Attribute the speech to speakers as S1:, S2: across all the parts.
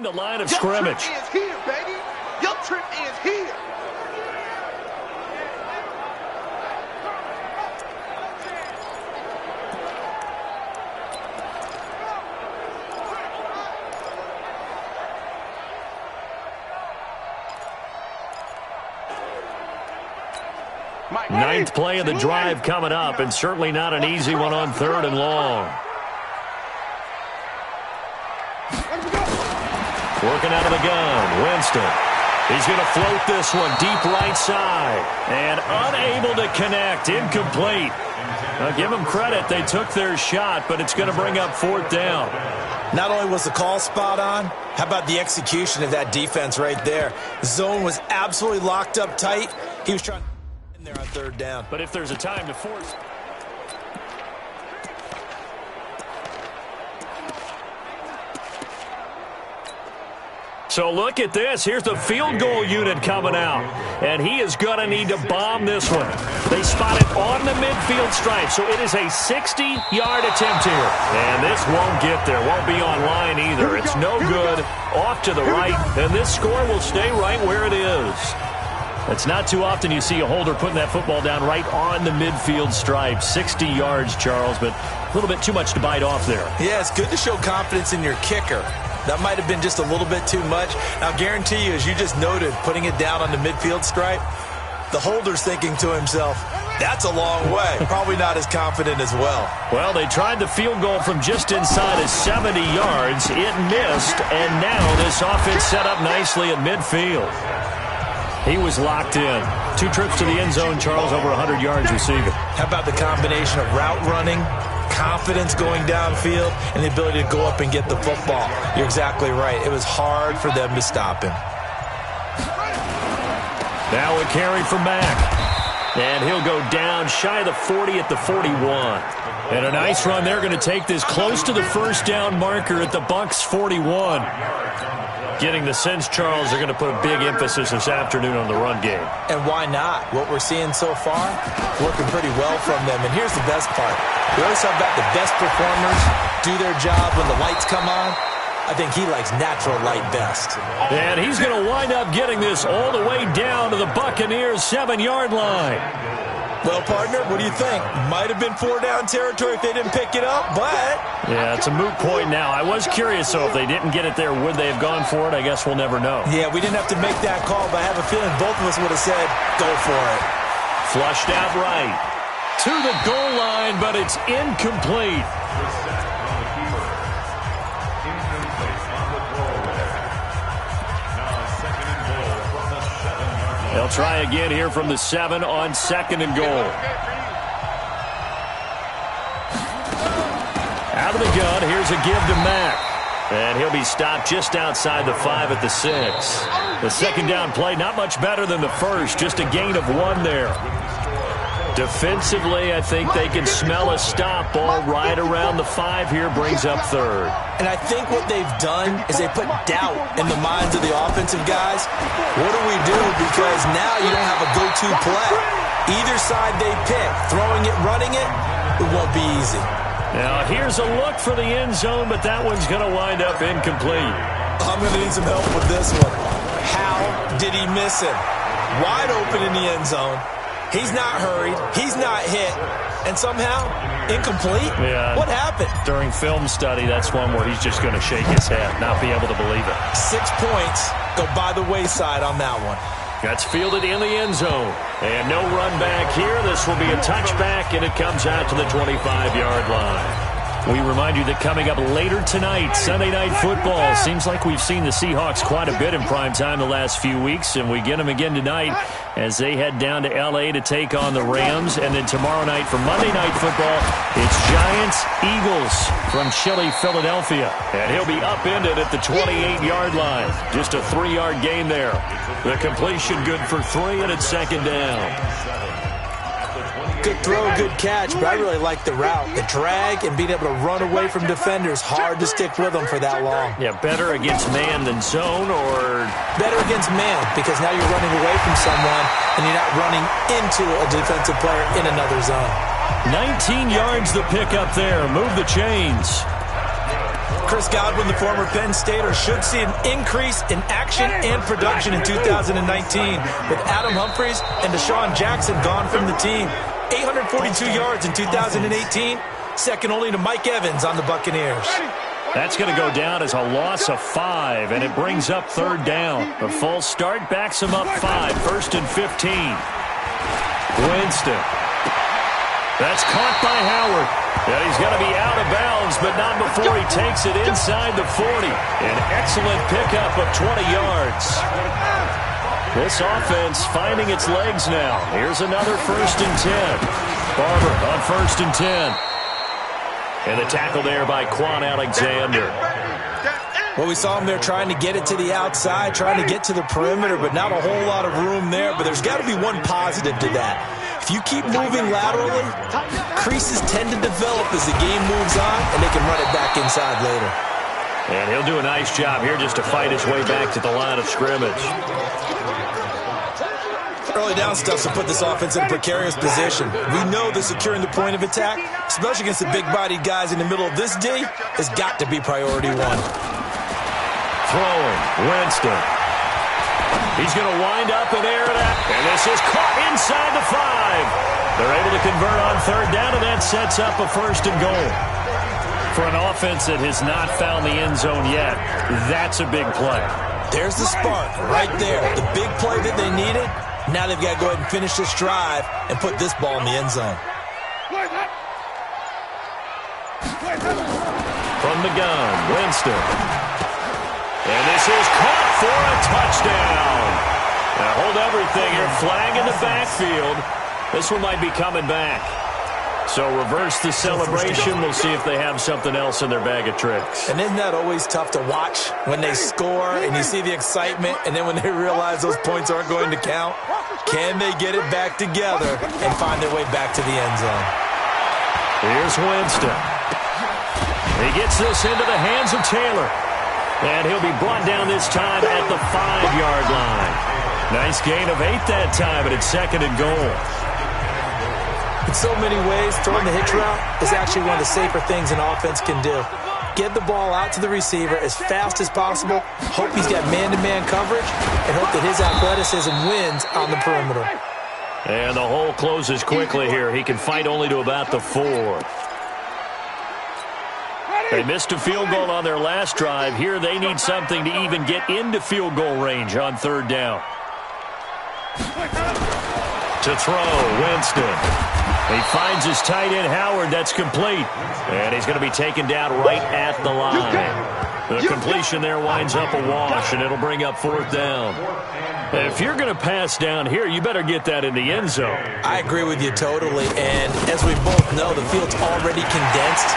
S1: behind the line of scrimmage.
S2: Your trip ends here, baby. Your trip ends here.
S1: Ninth play of the drive coming up, and certainly not an easy one on 3rd and long. Working out of the gun, Winston. He's going to float this one deep right side. And unable to connect, incomplete. Now give them credit, they took their shot, but it's going to bring up 4th down.
S3: Not only was the call spot on, how about the execution of that defense right there? The zone was absolutely locked up tight. He was trying to in there on 3rd down.
S1: But if there's a time to force... So look at this. Here's the field goal unit coming out. And he is going to need to bomb this one. They spot it on the midfield stripe. So it is a 60-yard attempt here. And this won't get there. Won't be on line either. It's no good. Off to the right. And this score will stay right where it is. It's not too often you see a holder putting that football down right on the midfield stripe. 60 yards, Charles, but a little bit too much to bite off there.
S3: Yeah, it's good to show confidence in your kicker. That might have been just a little bit too much. I'll guarantee you, as you just noted, putting it down on the midfield stripe, the holder's thinking to himself, that's a long way. Probably not as confident as well.
S1: Well, they tried the field goal from just inside of 70 yards. It missed, and now this offense set up nicely at midfield. He was locked in. 2 trips to the end zone, Charles, over 100 yards receiving.
S3: How about the combination of route running, confidence going downfield, and the ability to go up and get the football? You're exactly right. It was hard for them to stop him.
S1: Now a carry for Mack. And he'll go down shy of the 40 at the 41. And a nice run. They're going to take this close to the 1st down marker at the Bucs 41. Getting the sense, Charles, they're going to put a big emphasis this afternoon on the run game.
S3: And why not? What we're seeing so far, working pretty well from them. And here's the best part. We always talk about the best performers do their job when the lights come on. I think he likes natural light best.
S1: And he's going to wind up getting this all the way down to the Buccaneers' 7-yard line.
S3: Well, partner, what do you think? Might have been 4-down territory if they didn't pick it up, but...
S1: Yeah, it's a moot point now. I was curious, though, if they didn't get it there, would they have gone for it? I guess we'll never know.
S3: Yeah, we didn't have to make that call, but I have a feeling both of us would have said, go for it.
S1: Flushed out right. To the goal line, but it's incomplete. They'll try again here from the 7 on 2nd and goal. Out of the gun, here's a give to Mack. And he'll be stopped just outside the 5 at the 6. The 2nd down play, not much better than the first, just a gain of 1 there. Defensively, I think they can smell a stop. Ball right around the 5 here, brings up 3rd.
S3: And I think what they've done is they put doubt in the minds of the offensive guys. What do we do? Because now you don't have a go-to play. Either side they pick, throwing it, running it, it won't be easy.
S1: Now here's a look for the end zone, but that one's going to wind up incomplete.
S3: I'm going to need some help with this one. How did he miss it? Wide open in the end zone. He's not hurried. He's not hit. And somehow, incomplete?
S1: Yeah.
S3: What happened?
S1: During film study, that's one where he's just going to shake his head, not be able to believe it.
S3: 6 points go by the wayside on that one.
S1: That's fielded in the end zone. And no run back here. This will be a touchback, and it comes out to the 25-yard line. We remind you that coming up later tonight, Sunday Night Football. Seems like we've seen the Seahawks quite a bit in prime time the last few weeks, and we get them again tonight as they head down to L.A. to take on the Rams. And then tomorrow night for Monday Night Football, it's Giants-Eagles from chilly Philadelphia. And he'll be upended at the 28-yard line. Just a 3-yard gain there. The completion good for 3, and it's 2nd down.
S3: Good throw, good catch, but I really like the route. The drag and being able to run away from defenders, hard to stick with them for that long.
S1: Yeah, better against man than zone, or?
S3: Better against man, because now you're running away from someone and you're not running into a defensive player in another zone.
S1: 19 yards the pick up there. Move the chains.
S3: Chris Godwin, the former Penn Stater, should see an increase in action and production in 2019 with Adam Humphries and Deshaun Jackson gone from the team. 842 yards in 2018, second only to Mike Evans on the Buccaneers.
S1: That's going to go down as a loss of 5, and it brings up third down. A false start backs him up 5, 1st and 15. Winston. That's caught by Howard. And he's going to be out of bounds, but not before he takes it inside the 40. An excellent pickup of 20 yards. This offense finding its legs now. Here's another 1st and 10. Barber on 1st and 10. And the tackle there by Quan Alexander.
S3: Well, we saw him there trying to get it to the outside, trying to get to the perimeter, but not a whole lot of room there. But there's got to be one positive to that. If you keep moving laterally, creases tend to develop as the game moves on, and they can run it back inside later.
S1: And he'll do a nice job here just to fight his way back to the line of scrimmage.
S3: Early down stuff to put this offense in a precarious position. We know that securing the point of attack, especially against the big-bodied guys in the middle of this D, has got to be priority 1.
S1: Throwing, Winston. He's going to wind up and air it out. And this is caught inside the 5. They're able to convert on third down, and that sets up a 1st and goal. For an offense that has not found the end zone yet, that's a big play.
S3: There's the spark right there. The big play that they needed. Now they've got to go ahead and finish this drive and put this ball in the end zone.
S1: From the gun, Winston. And this is caught for a touchdown. Now hold everything here. Flag in the backfield. This one might be coming back. So reverse the celebration. We'll see if they have something else in their bag of tricks.
S3: And isn't that always tough to watch when they score and you see the excitement, and then when they realize those points aren't going to count? Can they get it back together and find their way back to the end zone?
S1: Here's Winston. He gets this into the hands of Taylor. And he'll be brought down this time at the 5-yard line. Nice gain of 8 that time, and it's 2nd and goal.
S3: In so many ways, throwing the hitch route is actually one of the safer things an offense can do. Get the ball out to the receiver as fast as possible, hope he's got man-to-man coverage, and hope that his athleticism wins on the perimeter.
S1: And the hole closes quickly here. He can fight only to about the 4. They missed a field goal on their last drive. Here they need something to even get into field goal range on third down. To throw, Winston. He finds his tight end, Howard. That's complete. And he's going to be taken down right at the line. The completion there winds up a wash, and it'll bring up 4th down. If you're going to pass down here, you better get that in the end zone.
S3: I agree with you totally. And as we both know, the field's already condensed.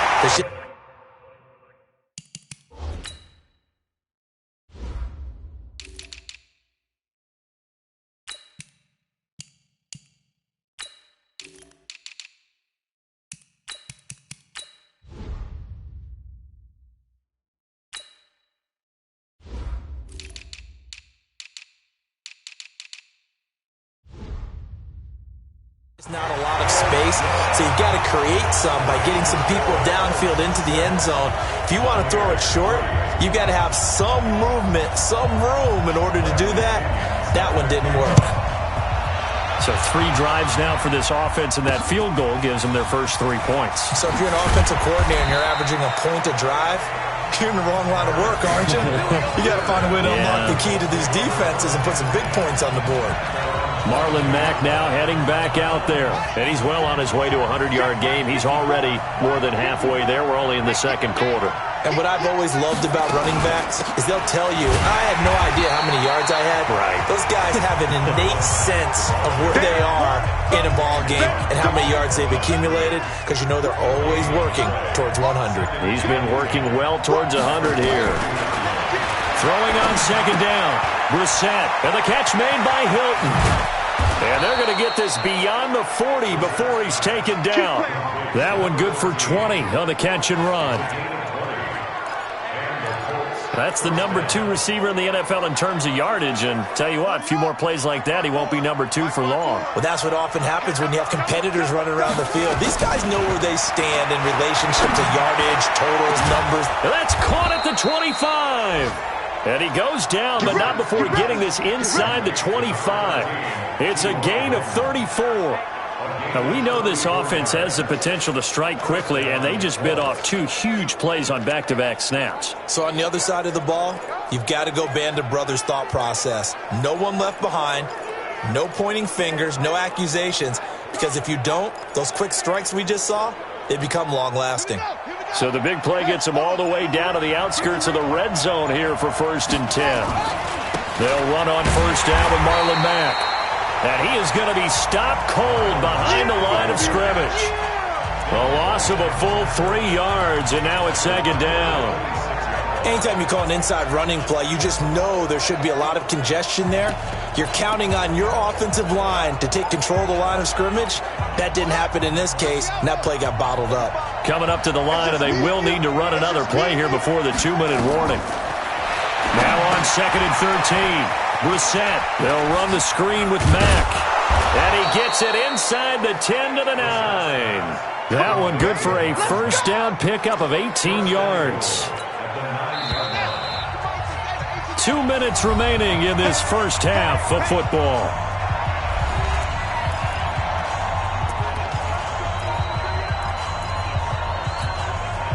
S3: Not a lot of space, so you've got to create some by getting some people downfield into the end zone. If you want to throw it short, you've got to have some movement, some room in order to do that. That one didn't work.
S1: So 3 drives now for this offense, and that field goal gives them their first 3 points.
S3: So if you're an offensive coordinator and you're averaging a point a drive, you're in the wrong line of work, aren't you? You got to find a way to unlock the key to these defenses and put some big points on the board.
S1: Marlon Mack now heading back out there. And he's well on his way to a 100-yard game. He's already more than halfway there. We're only in the 2nd quarter.
S3: And what I've always loved about running backs is they'll tell you, I had no idea how many yards I had.
S1: Right.
S3: Those guys have an innate sense of where they are in a ball game and how many yards they've accumulated, because you know they're always working towards 100.
S1: He's been working well towards 100 here. Throwing on 2nd down. Brissett. And the catch made by Hilton. And they're going to get this beyond the 40 before he's taken down. That one good for 20 on the catch and run. That's the number 2 receiver in the NFL in terms of yardage, and tell you what, a few more plays like that, he won't be number 2 for long.
S3: Well, that's what often happens when you have competitors running around the field. These guys know where they stand in relationship to yardage, totals, numbers.
S1: That's caught at the 25. And he goes down, but not before getting this inside the 25. It's a gain of 34. Now, we know this offense has the potential to strike quickly, and they just bit off 2 huge plays on back-to-back snaps.
S3: So on the other side of the ball, you've got to go Band of Brothers thought process. No one left behind, no pointing fingers, no accusations, because if you don't, those quick strikes we just saw, they become long-lasting.
S1: So the big play gets them all the way down to the outskirts of the red zone here for 1st and 10. They'll run on 1st down with Marlon Mack. And he is going to be stopped cold behind the line of scrimmage. A loss of a full 3 yards, and now it's 2nd down.
S3: Anytime you call an inside running play, you just know there should be a lot of congestion there. You're counting on your offensive line to take control of the line of scrimmage. That didn't happen in this case, and that play got bottled up.
S1: Coming up to the line, and they will need to run another play here before the 2-minute warning. Now on 2nd and 13. Brissett, they'll run the screen with Mack. And he gets it inside the 10 to the 9. That one good for a 1st down pickup of 18 yards. 2 minutes remaining in this first half of football.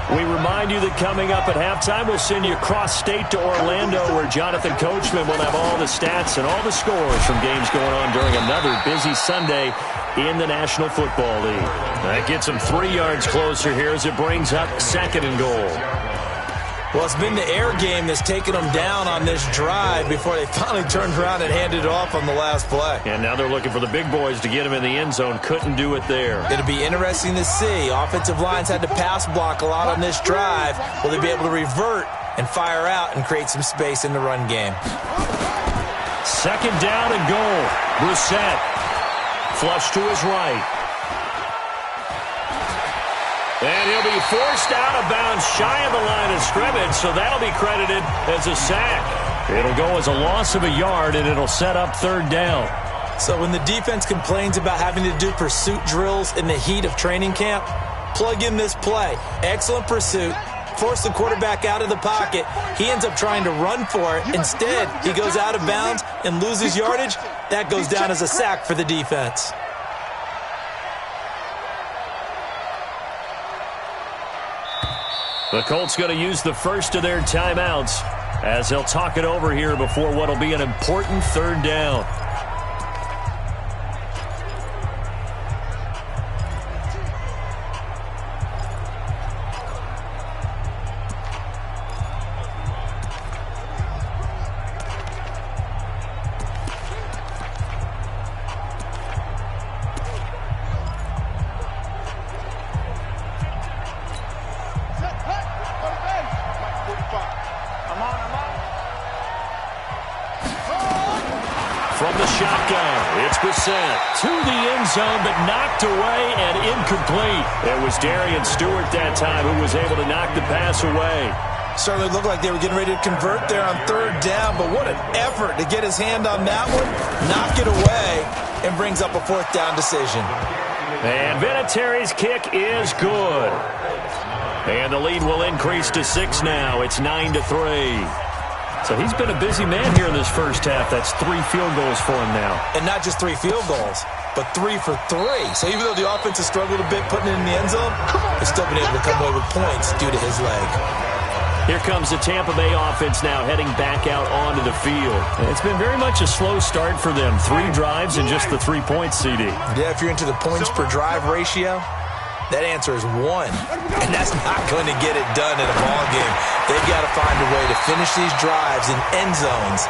S1: We remind you that coming up at halftime, we'll send you cross-state to Orlando, where Jonathan Coachman will have all the stats and all the scores from games going on during another busy Sunday in the National Football League. That gets them 3 yards closer here as it brings up 2nd and goal.
S3: Well, it's been the air game that's taken them down on this drive before they finally turned around and handed it off on the last play.
S1: And now they're looking for the big boys to get him in the end zone. Couldn't do it there.
S3: It'll be interesting to see. Offensive lines had to pass block a lot on this drive. Will they be able to revert and fire out and create some space in the run game?
S1: 2nd down and goal. Brissett. Flush to his right. And he'll be forced out of bounds shy of the line of scrimmage, so that'll be credited as a sack. It'll go as a loss of a yard, and it'll set up 3rd down.
S3: So when the defense complains about having to do pursuit drills in the heat of training camp, plug in this play. Excellent pursuit. Force the quarterback out of the pocket. He ends up trying to run for it. Instead, he goes out of bounds and loses yardage. That goes down as a sack for the defense.
S1: The Colts going to use the first of their timeouts as they'll talk it over here before what will be an important 3rd down. From the shotgun, it's Brissett to the end zone, but knocked away and incomplete. It was Darian Stewart that time who was able to knock the pass away.
S3: Certainly looked like they were getting ready to convert there on 3rd down, but what an effort to get his hand on that one, knock it away, and brings up a 4th down decision.
S1: And Vinatieri's kick is good. And the lead will increase to 6 now. It's 9-3. So he's been a busy man here in this first half. That's 3 field goals for him now.
S3: And not just 3 field goals, but 3 for 3. So even though the offense has struggled a bit putting it in the end zone, they've still been able to come away with points due to his leg.
S1: Here comes the Tampa Bay offense now heading back out onto the field. It's been very much a slow start for them. 3 drives and just the 3 points, CD.
S3: Yeah, if you're into the points per drive ratio, that answer is 1. And that's not going to get it done in a ball game. They've got to find a way to finish these drives in end zones,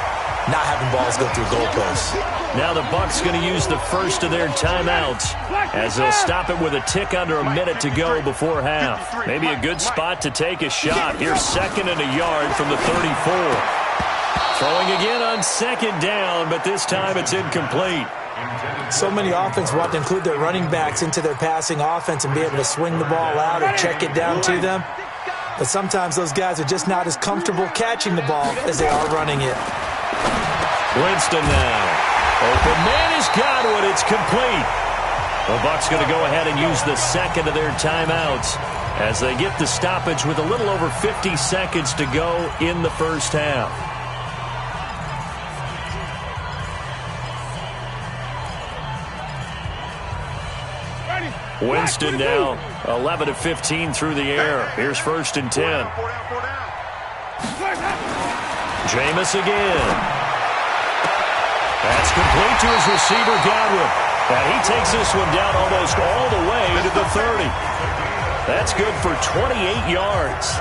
S3: not having balls go through goalposts.
S1: Now the Bucs going to use the first of their timeouts as they'll stop it with a tick under a minute to go before half. Maybe a good spot to take a shot. Here's 2nd and a yard from the 34. Throwing again on 2nd down, but this time it's incomplete.
S3: So many offenses want to include their running backs into their passing offense and be able to swing the ball out or check it down to them. but sometimes those guys are just not as comfortable catching the ball as they are running it.
S1: Winston now. Open man has got it. It's complete. The Bucs going to go ahead and use the second of their timeouts as they get the stoppage with a little over 50 seconds to go in the first half. Winston now 11 of 15 through the air. Here's 1st and 10. Jameis again. That's complete to his receiver, Godwin. And he takes this one down almost all the way to the 30. That's good for 28 yards.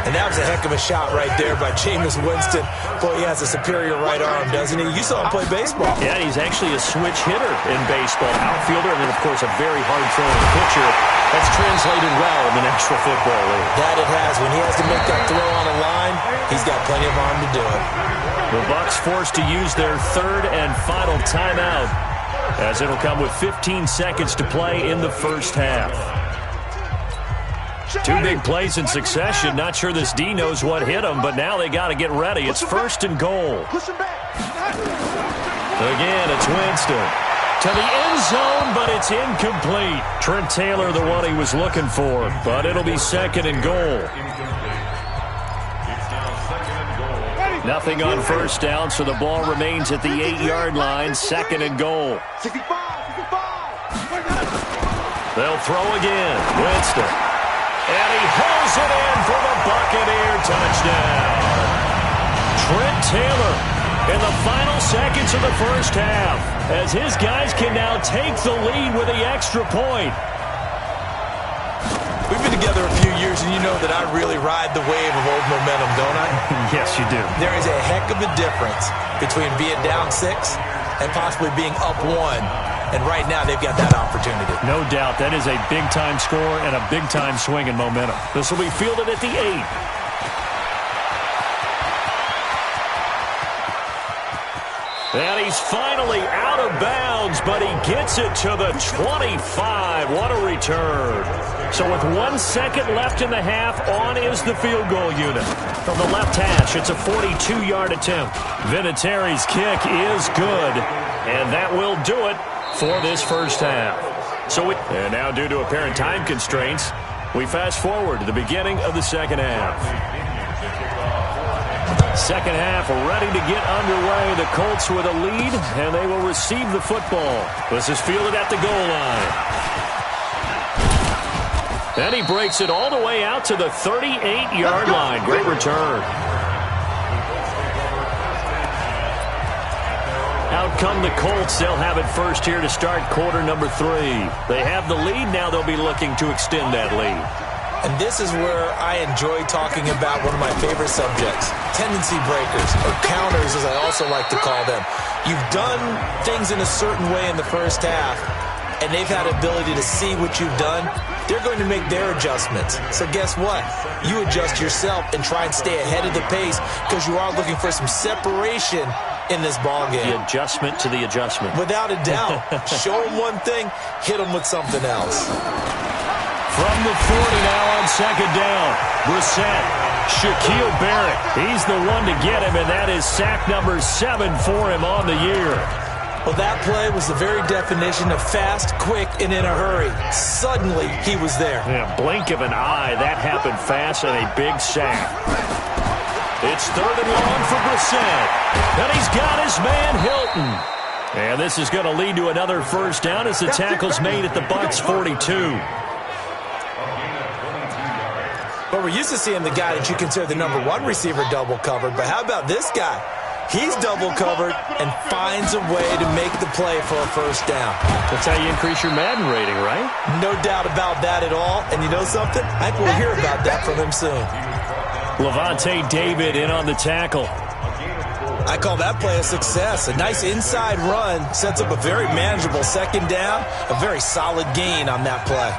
S3: And that was a heck of a shot right there by Jameis Winston. Boy, he has a superior right arm, doesn't he? You saw him play baseball.
S1: Yeah, he's actually a switch hitter in baseball. Outfielder, and then, of course, a very hard-throwing pitcher. That's translated well in the National Football League.
S3: That it has. When he has to make that throw on a line, he's got plenty of arm to do it.
S1: The Bucs forced to use their third and final timeout, as it'll come with 15 seconds to play in the first half. Two big plays in succession. Not sure this D knows what hit him, but now they got to get ready. It's 1st and goal. Again, it's Winston. To the end zone, but it's incomplete. Trent Taylor, the one he was looking for, but it'll be 2nd and goal. Nothing on first down, so the ball remains at the 8-yard line. 2nd and goal. They'll throw again. Winston. And he hauls it in for the Buccaneer touchdown. Trent Taylor in the final seconds of the first half, as his guys can now take the lead with the extra point.
S3: We've been together a few years, and you know that I really ride the wave of old momentum, don't I?
S1: Yes, you do.
S3: There is a heck of a difference between being down 6 and possibly being up 1. And right now, they've got that opportunity.
S1: No doubt. That is a big-time score and a big-time swing in momentum. This will be fielded at the 8. And he's finally out of bounds, but he gets it to the 25. What a return. So with 1 second left in the half, on is the field goal unit. From the left hash, it's a 42-yard attempt. Vinatieri's kick is good, and that will do it for this first half. And now, due to apparent time constraints, we fast forward to the beginning of the second half. Second half ready to get underway. The Colts with a lead, and they will receive the football. This is fielded at the goal line. And he breaks it all the way out to the 38-yard line. Great return. Out come the Colts. They'll have it first here to start quarter number 3. They have the lead. Now they'll be looking to extend that lead.
S3: And this is where I enjoy talking about one of my favorite subjects, tendency breakers, or counters as I also like to call them. You've done things in a certain way in the first half, and they've had ability to see what you've done. They're going to make their adjustments. So guess what? You adjust yourself and try and stay ahead of the pace because you are looking for some separation in this ballgame.
S1: The adjustment to the adjustment.
S3: Without a doubt. Show them one thing, hit them with something else.
S1: From the 40 now on second down. Brissett, Shaquille Barrett. He's the one to get him, and that is sack number 7 for him on the year.
S3: Well, that play was the very definition of fast, quick, and in a hurry. Suddenly, he was there.
S1: Yeah, blink of an eye. That happened fast and a big sack. It's 3rd and long for Brissett. And he's got his man, Hilton. And this is going to lead to another first down as the tackle's made at the Bucs 42.
S3: But we're used to seeing the guy that you consider the number 1 receiver double covered. But how about this guy? He's double covered and finds a way to make the play for a first down.
S1: That's how you increase your Madden rating, right?
S3: No doubt about that at all. And you know something? I think we'll hear about that from him soon.
S1: Levante David in on the tackle.
S3: I call that play a success. A nice inside run sets up a very manageable second down. A very solid gain on that play.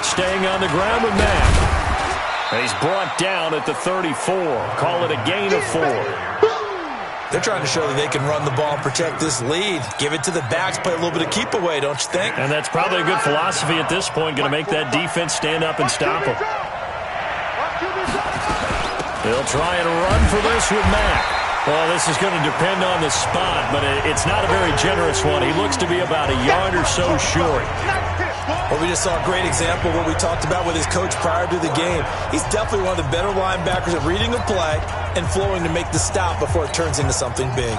S1: Staying on the ground with Mack. And he's brought down at the 34. Call it a gain of 4.
S3: They're trying to show that they can run the ball and protect this lead. Give it to the backs, play a little bit of keep away, don't you think?
S1: And that's probably a good philosophy at this point, going to make that defense stand up and stop them. They'll try and run for this with Mack. Well, this is going to depend on the spot, but it's not a very generous one. He looks to be about a yard or so short.
S3: Well, we just saw a great example of what we talked about with his coach prior to the game. He's definitely one of the better linebackers at reading a play and flowing to make the stop before it turns into something big.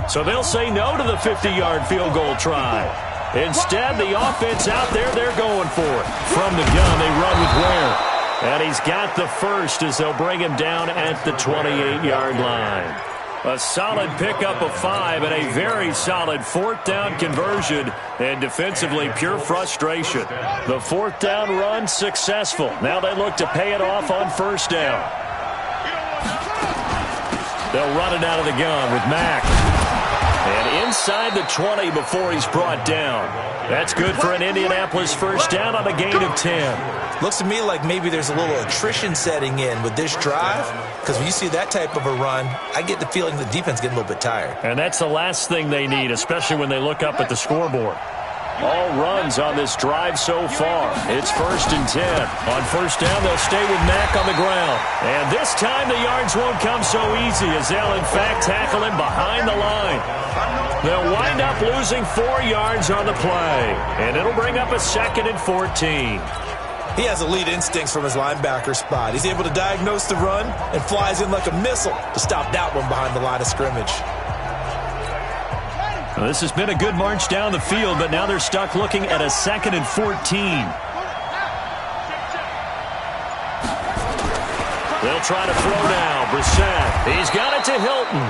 S1: So they'll say no to the 50-yard field goal try. Instead, the offense out there, they're going for it. From the gun, they run with Ware. And he's got the first as they'll bring him down at the 28-yard line. A solid pickup of 5 and a very solid 4th down conversion, and defensively pure frustration. The 4th down run successful. Now they look to pay it off on 1st down. They'll run it out of the gun with Mack. And inside the 20 before he's brought down. That's good for an Indianapolis 1st down on a gain of 10.
S3: Looks to me like maybe there's a little attrition setting in with this drive, because when you see that type of a run, I get the feeling the defense getting a little bit tired.
S1: And that's the last thing they need, especially when they look up at the scoreboard. All runs on this drive so far. It's 1st and 10. On 1st down, they'll stay with Mack on the ground. And this time the yards won't come so easy as they'll, in fact, tackle him behind the line. They'll wind up losing 4 yards on the play. And it'll bring up a 2nd and 14.
S3: He has elite instincts from his linebacker spot. He's able to diagnose the run and flies in like a missile to stop that one behind the line of scrimmage.
S1: Well, this has been a good march down the field, but now they're stuck looking at a 2nd and 14. They'll try to throw now. Brissett. He's got it to Hilton.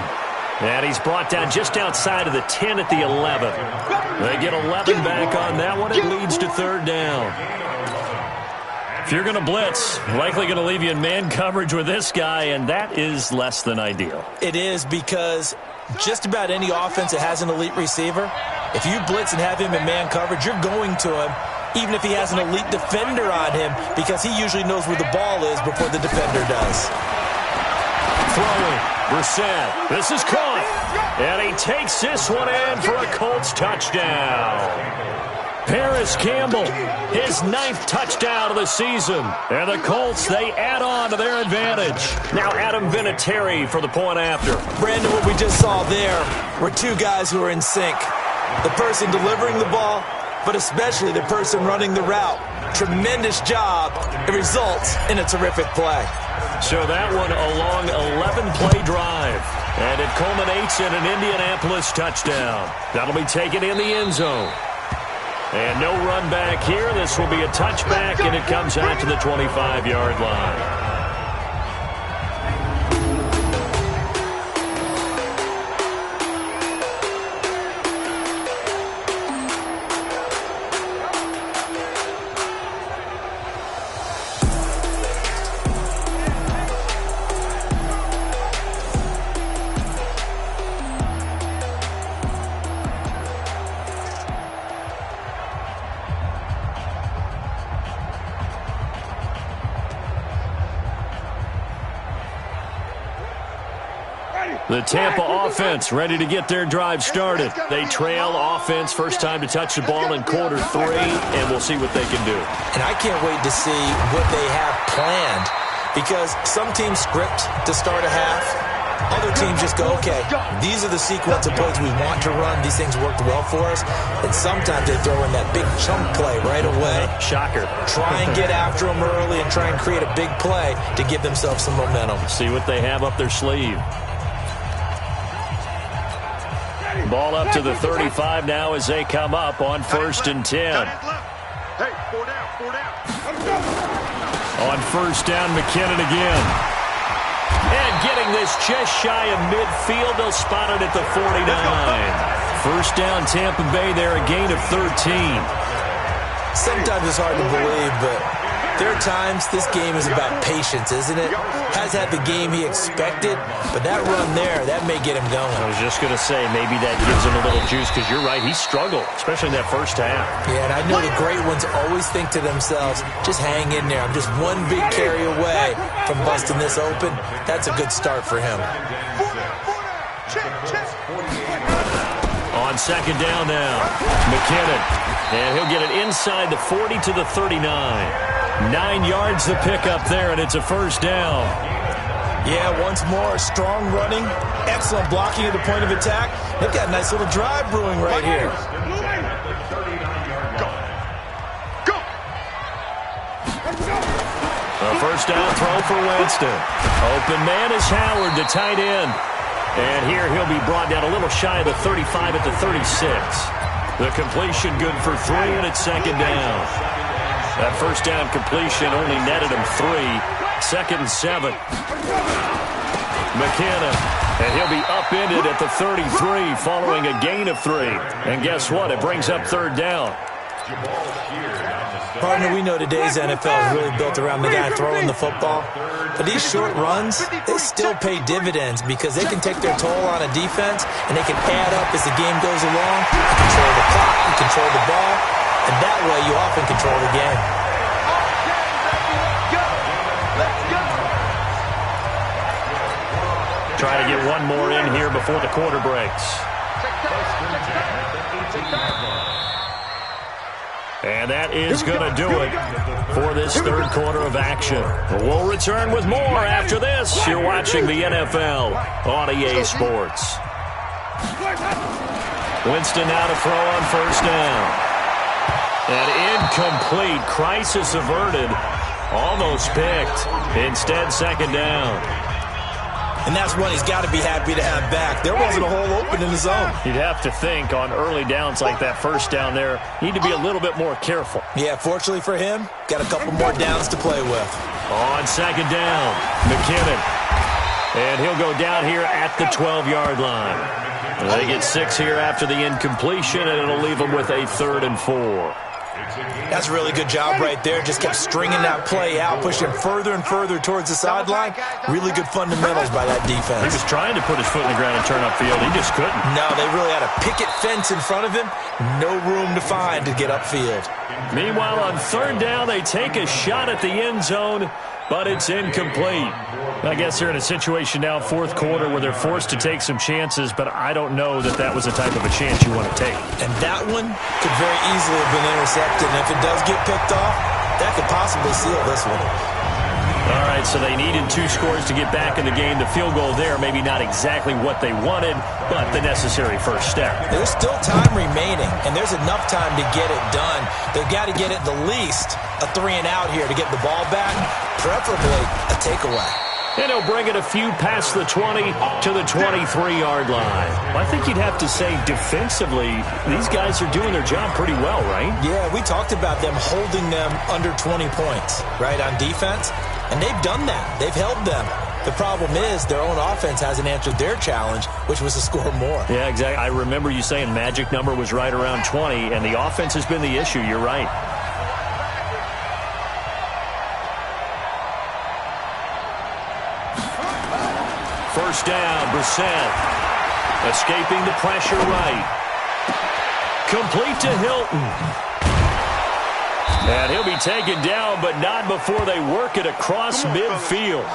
S1: And he's brought down just outside of the 10 at the 11. They get 11 back on that one. It leads to 3rd down. If you're going to blitz, likely going to leave you in man coverage with this guy, and that is less than ideal.
S3: It is, because just about any offense that has an elite receiver, if you blitz and have him in man coverage, you're going to him, even if he has an elite defender on him, because he usually knows where the ball is before the defender does.
S1: Throwing. Brissett. This is caught. And he takes this one in for a Colts touchdown. Paris Campbell, his 9th touchdown of the season. And the Colts, they add on to their advantage. Now Adam Vinatieri for the point after.
S3: Brandon, what we just saw there were 2 guys who are in sync. The person delivering the ball, but especially the person running the route. Tremendous job. It results in a terrific play.
S1: So that one a long 11-play drive. And it culminates in an Indianapolis touchdown. That'll be taken in the end zone. And no run back here. This will be a touchback, and it comes out to the 25-yard line. The Tampa offense ready to get their drive started. They trail offense, first time to touch the ball in quarter 3, and we'll see what they can do.
S3: And I can't wait to see what they have planned, because some teams script to start a half. Other teams just go, okay, these are the sequence of plays we want to run. These things worked well for us. And sometimes they throw in that big chunk play right away.
S1: Shocker.
S3: Try and get after them early and try and create a big play to give themselves some momentum.
S1: See what they have up their sleeve. Ball up to the 35 now as they come up on 1st and 10.
S2: Hey, 4 down.
S1: On 1st down, McKinnon again. And getting this just shy of midfield, they'll spot it at the 49. 1st down, Tampa Bay there, a gain of 13.
S3: Sometimes it's hard to believe, but there are times this game is about patience, isn't it? Has had the game he expected, but that run there, that may get him going.
S1: I was just going to say, maybe that gives him a little juice, because you're right, he struggled, especially in that first half.
S3: Yeah, and I know the great ones always think to themselves, just hang in there. I'm just one big carry away from busting this open. That's a good start for him.
S1: On second down now, McKinnon. And he'll get it inside the 40 to the 39. 9 yards to pick up there, and it's a first down.
S3: Yeah, once more, strong running, excellent blocking at the point of attack. They've got a nice little drive brewing right here.
S1: A first down throw for Winston. Open man is Howard, the tight end. And here he'll be brought down a little shy of the 35 at the 36. The completion good for 3, and it's second down. That first down completion only netted him 3. Second and 7. McKinnon. And he'll be upended at the 33 following a gain of 3. And guess what? It brings up third down.
S3: Partner, we know today's NFL is really built around the guy throwing the football. But these short runs, they still pay dividends because they can take their toll on a defense, and they can add up as the game goes along. You control the clock, you control the ball, and that way you often control the game.
S1: Try to get one more in here before the quarter breaks. And that is going to do it for this third quarter of action. We'll return with more after this. You're watching the NFL on EA Sports. Winston now to throw on first down. And incomplete. Crisis averted. Almost picked. Instead, second down.
S3: And that's one he's got to be happy to have back. There wasn't a hole open in the zone.
S1: You'd have to think on early downs like that first down there, need to be a little bit more careful.
S3: Yeah, fortunately for him, got a couple more downs to play with.
S1: On second down, McKinnon. And he'll go down here at the 12-yard line. They get 6 here after the incompletion, and it'll leave them with a 3rd and 4.
S3: That's a really good job right there. Just kept stringing that play out, pushing further and further towards the sideline. Really good fundamentals by that defense.
S1: He was trying to put his foot in the ground and turn upfield. He just couldn't.
S3: No, they really had a picket fence in front of him. No room to find to get upfield.
S1: Meanwhile, on third down, they take a shot at the end zone, but it's incomplete. I guess they're in a situation now, fourth quarter, where they're forced to take some chances, but I don't know that that was the type of a chance you want to take.
S3: And that one could very easily have been intercepted, and if it does get picked off, that could possibly seal this one.
S1: All right, so they needed 2 scores to get back in the game. The field goal there, maybe not exactly what they wanted, but the necessary first step.
S3: There's still time remaining, and there's enough time to get it done. They've got to get at the least a 3-and-out here to get the ball back, preferably a takeaway.
S1: And he'll bring it a few past the 20 to the 23-yard line. Well, I think you'd have to say defensively, these guys are doing their job pretty well, right?
S3: Yeah, we talked about them holding them under 20 points, right, on defense. And they've done that. They've held them. The problem is their own offense hasn't answered their challenge, which was to score more.
S1: Yeah, exactly. I remember you saying magic number was right around 20, and the offense has been the issue. You're right. First down, Brissett. Escaping the pressure right. Complete to Hilton. And he'll be taken down, but not before they work it across midfield.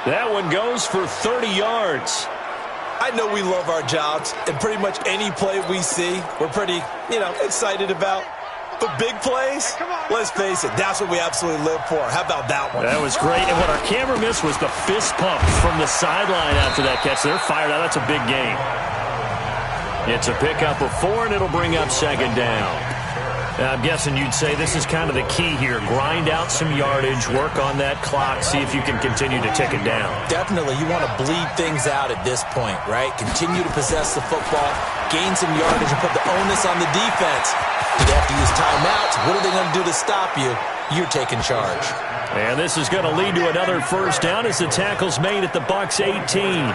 S1: That one goes for 30 yards.
S3: I know we love our jobs, and pretty much any play we see, we're pretty, excited about. But big plays, let's face it, that's what we absolutely live for. How about that one?
S1: That was great. And what our camera missed was the fist pump from the sideline after that catch. They're fired out. That's a big game. It's a pickup of 4, and it'll bring up second down. I'm guessing you'd say this is kind of the key here. Grind out some yardage, work on that clock, see if you can continue to tick it down.
S3: Definitely. You want to bleed things out at this point, right? Continue to possess the football, gain some yardage, and put the onus on the defense. Do they have to use timeouts? What are they going to do to stop you? You're taking charge.
S1: And this is going to lead to another first down as the tackle's made at the Bucs 18.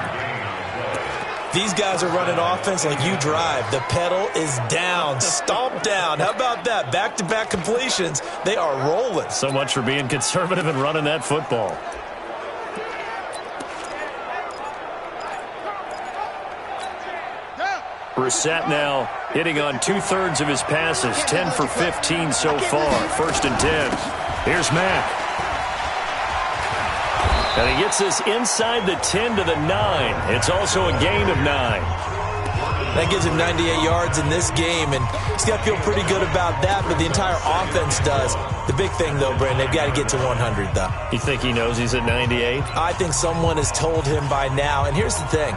S3: These guys are running offense like you drive. The pedal is down, stomp down. How about that? Back-to-back completions. They are rolling.
S1: So much for being conservative and running that football. Brissett now hitting on 2/3 of his passes, 10 for 15 so far. 1st and 10. Here's Mack. And he gets this inside the 10 to the 9. It's also a gain of 9.
S3: That gives him 98 yards in this game, and he's got to feel pretty good about that, but the entire offense does. The big thing, though, Brandon, they've got to get to 100, though.
S1: You think he knows he's at 98?
S3: I think someone has told him by now, and here's the thing.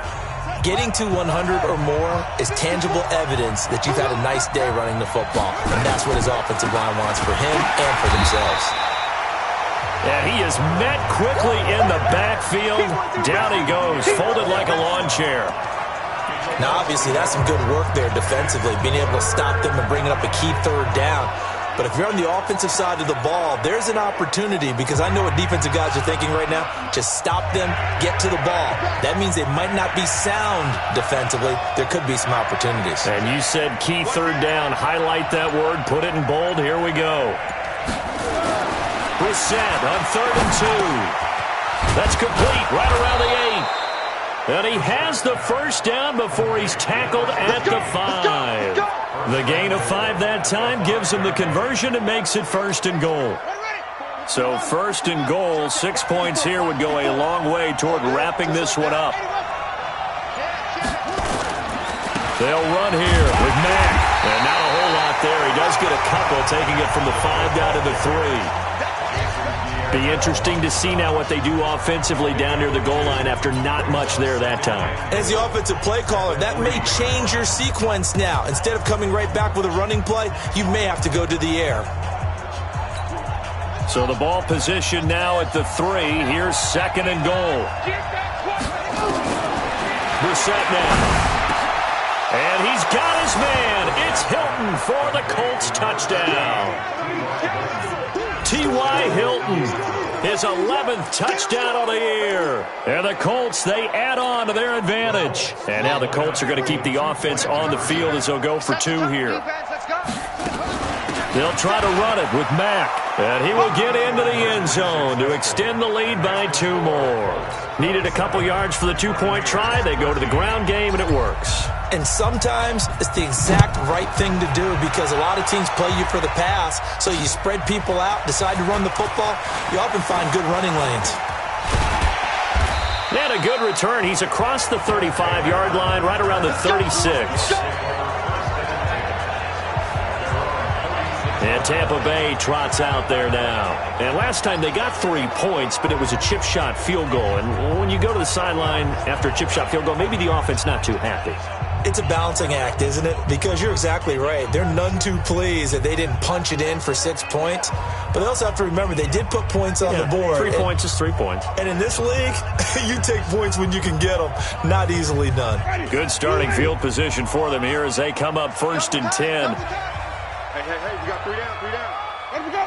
S3: Getting to 100 or more is tangible evidence that you've had a nice day running the football, and that's what his offensive line wants for him and for themselves.
S1: And he is met quickly in the backfield. Down he goes, folded like a lawn chair.
S3: Now, obviously, that's some good work there defensively, being able to stop them and bringing up a key third down. But if you're on the offensive side of the ball, there's an opportunity, because I know what defensive guys are thinking right now. Just stop them, get to the ball. That means they might not be sound defensively. There could be some opportunities.
S1: And you said key third down. Highlight that word, put it in bold. Here we go. Reset on 3rd and 2. That's complete right around the 8. And he has the first down before he's tackled at the 5. The gain of 5 that time gives him the conversion and makes it 1st and goal. So 1st and goal, 6 points here would go a long way toward wrapping this one up. They'll run here with Mack. And not a whole lot there. He does get a couple, taking it from the 5 down to the 3. Be interesting to see now what they do offensively down near the goal line after not much there that time.
S3: As the offensive play caller, that may change your sequence now. Instead of coming right back with a running play, you may have to go to the air.
S1: So the ball position now at the 3. Here's 2nd and goal. Brissett now. And he's got his man. It's Hilton for the Colts touchdown. T.Y. Hilton, his 11th touchdown of the year. And the Colts, they add on to their advantage. And now the Colts are going to keep the offense on the field as they'll go for 2 here. They'll try to run it with Mack. And he will get into the end zone to extend the lead by 2 more. Needed a couple yards for the 2-point try. They go to the ground game, and it works.
S3: And sometimes it's the exact right thing to do, because a lot of teams play you for the pass. So you spread people out, decide to run the football. You often find good running lanes.
S1: And a good return. He's across the 35-yard line, right around the 36. And Tampa Bay trots out there now. And last time they got 3 points, but it was a chip shot field goal. And when you go to the sideline after a chip shot field goal, maybe the offense not too happy.
S3: It's a balancing act, isn't it? Because you're exactly right. They're none too pleased that they didn't punch it in for 6 points. But they also have to remember they did put points on the board.
S1: 3 points is 3 points.
S3: And in this league, you take points when you can get them. Not easily done.
S1: Good starting field position for them here as they come up 1st and 10.
S2: Hey, we got 3 down, 3 down. Let me go.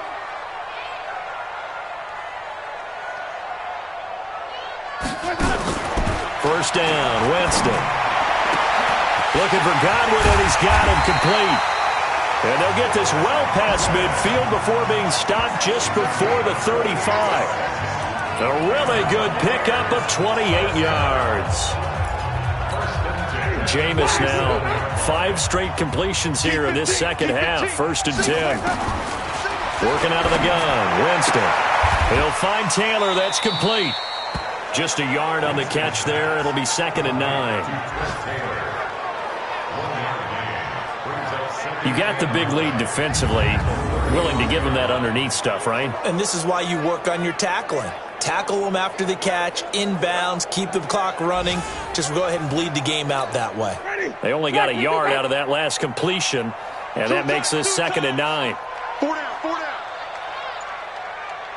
S1: First down, Winston. Looking for Godwin, and he's got him complete. And they'll get this well past midfield before being stopped just before the 35. A really good pickup of 28 yards. Jameis now, 5 straight completions here in this second half. 1st and 10. Working out of the gun, Winston. He'll find Taylor. That's complete. Just a yard on the catch there. It'll be 2nd and 9. You got the big lead defensively. Willing to give him that underneath stuff, right?
S3: And this is why you work on your tackling. Tackle them after the catch, inbounds, keep the clock running. Just go ahead and bleed the game out that way.
S1: They only got a yard out of that last completion, and that makes this 2nd and 9.
S2: 4 down, 4 down.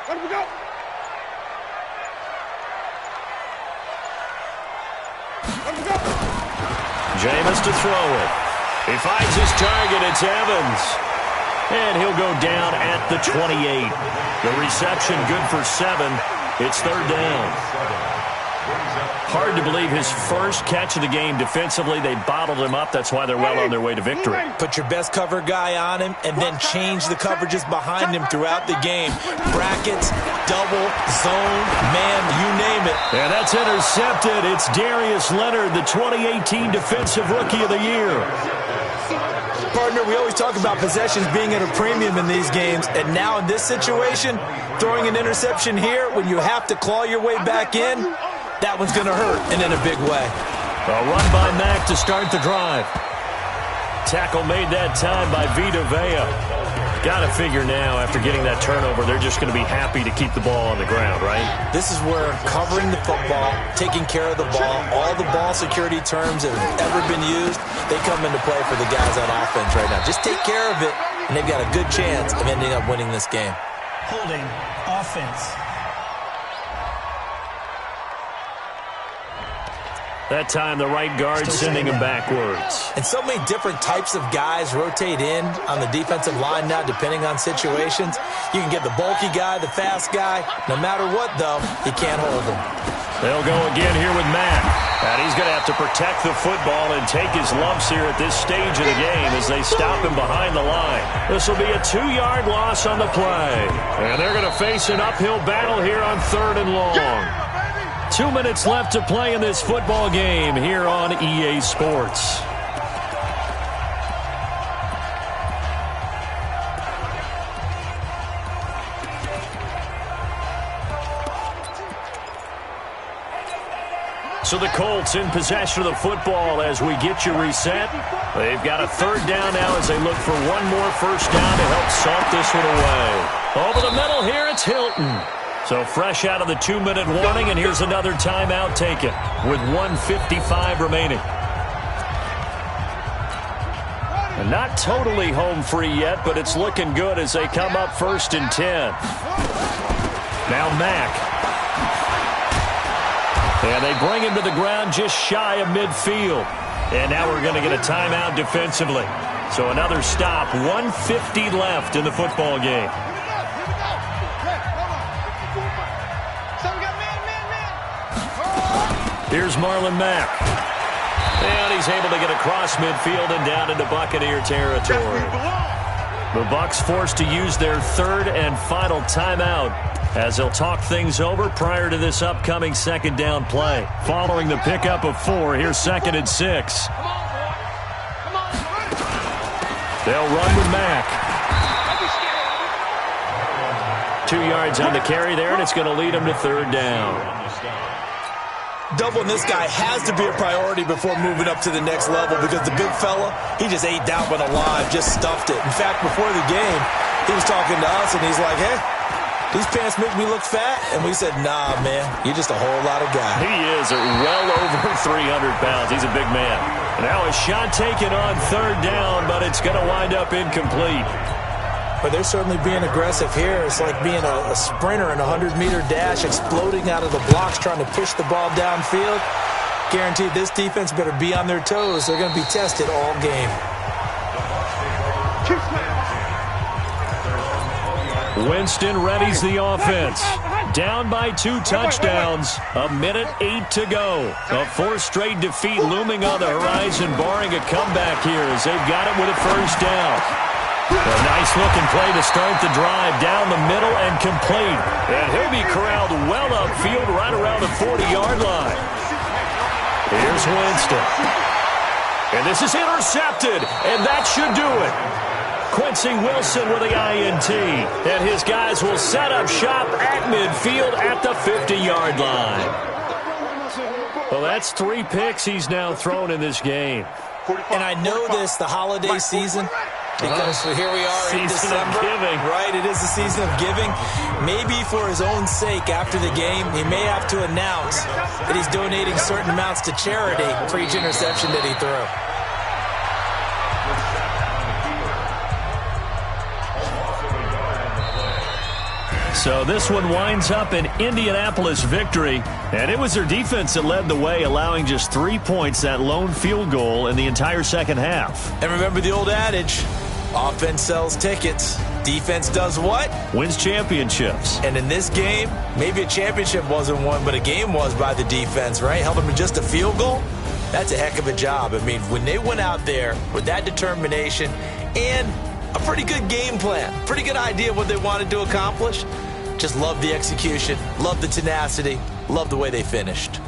S2: Let me go.
S1: Jameis to throw it. He finds his target. It's Evans. And he'll go down at the 28. The reception good for 7. It's 3rd down. Hard to believe his first catch of the game defensively. They bottled him up. That's why they're well on their way to victory.
S3: Put your best cover guy on him and then change the coverages behind him throughout the game. Brackets, double, zone, man, you name it.
S1: And that's intercepted. It's Darius Leonard, the 2018 Defensive Rookie of the Year.
S3: Partner, we always talk about possessions being at a premium in these games, and now in this situation, throwing an interception here when you have to claw your way back in, that one's going to hurt, and in a big way.
S1: A run by Mack to start the drive. Tackle made that time by Vita Vea. Got to figure now, after getting that turnover, they're just going to be happy to keep the ball on the ground, right?
S3: This is where covering the football, taking care of the ball, all the ball security terms that have ever been used, they come into play for the guys on offense right now. Just take care of it, and they've got a good chance of ending up winning this game.
S4: Holding offense.
S1: That time, the right guard sending him backwards.
S3: And so many different types of guys rotate in on the defensive line now, depending on situations. You can get the bulky guy, the fast guy. No matter what, though, you can't hold him.
S1: They'll go again here with Mack. And he's going to have to protect the football and take his lumps here at this stage of the game as they stop him behind the line. This will be a 2-yard loss on the play. And they're going to face an uphill battle here on 3rd and long. 2 minutes left to play in this football game here on EA Sports. So the Colts in possession of the football as we get you reset. They've got a 3rd down now as they look for one more first down to help salt this one away. Over the middle here, it's Hilton. So fresh out of the 2-minute warning, and here's another timeout taken with 1:55 remaining. And not totally home free yet, but it's looking good as they come up 1st and 10. Now Mack. And they bring him to the ground just shy of midfield. And now we're going to get a timeout defensively. So another stop, 1:50 left in the football game. Here's Marlon Mack. And he's able to get across midfield and down into Buccaneer territory. The Bucs forced to use their 3rd and final timeout as they'll talk things over prior to this upcoming 2nd down play. Following the pickup of 4, here's 2nd and 6. They'll run with Mack. 2 yards on the carry there, and it's going to lead them to 3rd down.
S3: Doubling this guy has to be a priority before moving up to the next level because the big fella, he just ate that one alive, just stuffed it. In fact, before the game, he was talking to us, and he's like, hey, these pants make me look fat. And we said, nah, man, you're just a whole lot of guy.
S1: He is well over 300 pounds. He's a big man. Now a shot taken on 3rd down, but it's going to wind up incomplete.
S3: But they're certainly being aggressive here. It's like being a sprinter in a 100-meter dash, exploding out of the blocks, trying to push the ball downfield. Guaranteed this defense better be on their toes. They're going to be tested all game.
S1: Winston readies the offense. Down by 2 touchdowns. 1:08 to go. A 4th straight defeat looming on the horizon, barring a comeback here as they've got it with a 1st down. A nice-looking play to start the drive down the middle and complete. And he'll be corralled well upfield right around the 40-yard line. Here's Winston. And this is intercepted, and that should do it. Quincy Wilson with the INT. And his guys will set up shop at midfield at the 50-yard line. Well, that's 3 picks he's now thrown in this game.
S3: And I know this, the holiday season, because here we are in December.
S1: Giving.
S3: Right, it is the season of giving. Maybe for his own sake after the game, he may have to announce that he's donating certain amounts to charity for each interception that he threw.
S1: So this one winds up an Indianapolis victory, and it was their defense that led the way, allowing just 3 points, that lone field goal in the entire second half.
S3: And remember the old adage, offense sells tickets, defense does what?
S1: Wins championships.
S3: And in this game, maybe a championship wasn't won, but a game was by the defense, right? Held them to just a field goal. That's a heck of a job. I mean, when they went out there with that determination and a pretty good game plan, pretty good idea of what they wanted to accomplish, just love the execution, love the tenacity, love the way they finished.